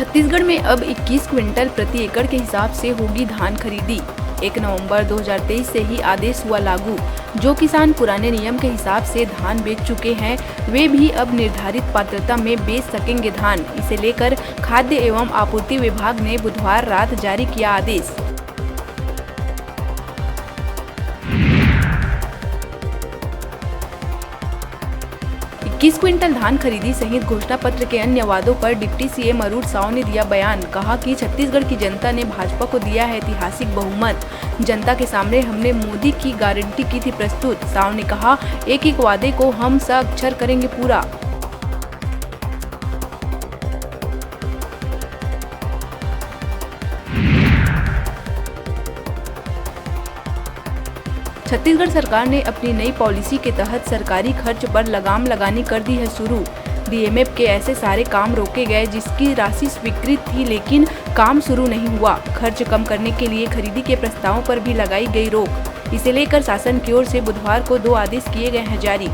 छत्तीसगढ़ में अब 21 क्विंटल प्रति एकड़ के हिसाब से होगी धान खरीदी। 1 नवंबर 2023 से ही आदेश हुआ लागू। जो किसान पुराने नियम के हिसाब से धान बेच चुके हैं, वे भी अब निर्धारित पात्रता में बेच सकेंगे धान। इसे लेकर खाद्य एवं आपूर्ति विभाग ने बुधवार रात जारी किया आदेश। इक्कीस क्विंटल धान खरीदी सहित घोषणा पत्र के अन्य वादों पर डिप्टी सीएम अरुण साव ने दिया बयान। कहा कि छत्तीसगढ़ की जनता ने भाजपा को दिया है ऐतिहासिक बहुमत। जनता के सामने हमने मोदी की गारंटी की थी प्रस्तुत। साव ने कहा, एक एक वादे को हम साक्षर करेंगे पूरा। छत्तीसगढ़ सरकार ने अपनी नई पॉलिसी के तहत सरकारी खर्च पर लगाम लगानी कर दी है शुरू। डीएमएफ के ऐसे सारे काम रोके गए जिसकी राशि स्वीकृत थी, लेकिन काम शुरू नहीं हुआ। खर्च कम करने के लिए खरीदी के प्रस्तावों पर भी लगाई गई रोक। इसे लेकर शासन की ओर से बुधवार को 2 आदेश किए गए हैं जारी।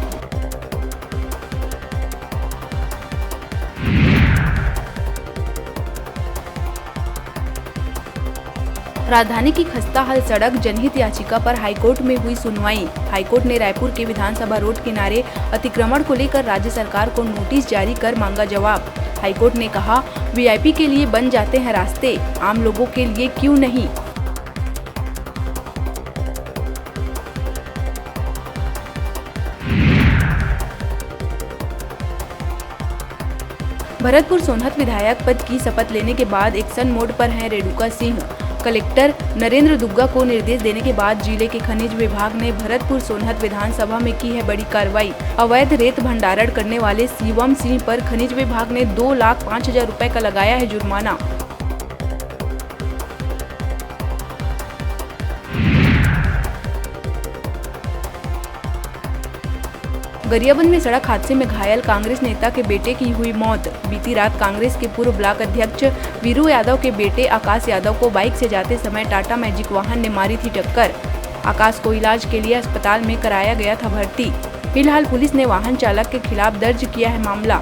राजधानी की खस्ता हाल सड़क जनहित याचिका पर हाईकोर्ट में हुई सुनवाई। हाईकोर्ट ने रायपुर के विधानसभा रोड किनारे अतिक्रमण को लेकर राज्य सरकार को नोटिस जारी कर मांगा जवाब। हाईकोर्ट ने कहा, वीआईपी के लिए बन जाते हैं रास्ते, आम लोगों के लिए क्यों नहीं। भरतपुर सोनहत विधायक पद की शपथ लेने के बाद एक्शन मोड पर हैं रेणुका सिंह। कलेक्टर नरेंद्र दुग्गा को निर्देश देने के बाद जिले के खनिज विभाग ने भरतपुर सोनहत विधानसभा में की है बड़ी कार्रवाई। अवैध रेत भंडारण करने वाले शिवम सिंह पर खनिज विभाग ने 2,05,000 रुपए का लगाया है जुर्माना। गरियाबंद में सड़क हादसे में घायल कांग्रेस नेता के बेटे की हुई मौत। बीती रात कांग्रेस के पूर्व ब्लॉक अध्यक्ष वीरू यादव के बेटे आकाश यादव को बाइक से जाते समय टाटा मैजिक वाहन ने मारी थी टक्कर। आकाश को इलाज के लिए अस्पताल में कराया गया था भर्ती। फिलहाल पुलिस ने वाहन चालक के खिलाफ दर्ज किया है मामला।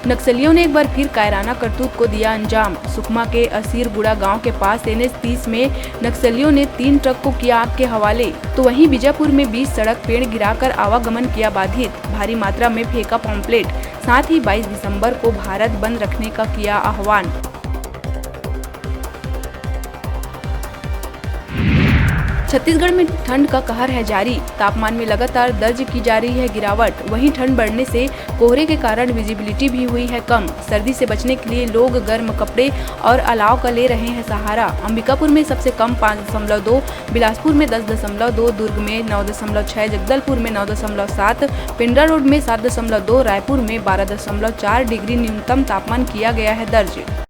नक्सलियों ने एक बार फिर कायराना करतूत को दिया अंजाम। सुकमा के असीरगुड़ा गांव के पास NH 30 में नक्सलियों ने 3 ट्रक को किया आग के हवाले। तो वहीं बीजापुर में 20 सड़क पेड़ गिराकर आवागमन किया बाधित। भारी मात्रा में फेंका पॉम्पलेट। साथ ही 22 दिसंबर को भारत बंद रखने का किया आह्वान। छत्तीसगढ़ में ठंड का कहर है जारी। तापमान में लगातार दर्ज की जा रही है गिरावट। वहीं ठंड बढ़ने से कोहरे के कारण विजिबिलिटी भी हुई है कम। सर्दी से बचने के लिए लोग गर्म कपड़े और अलाव का ले रहे हैं सहारा। अंबिकापुर में सबसे कम 5.2, बिलासपुर में 10.2, दुर्ग में 9.6, जगदलपुर में 9.7, पिंडरा रोड में 7.2, रायपुर में 12.4 डिग्री न्यूनतम तापमान किया गया है दर्ज।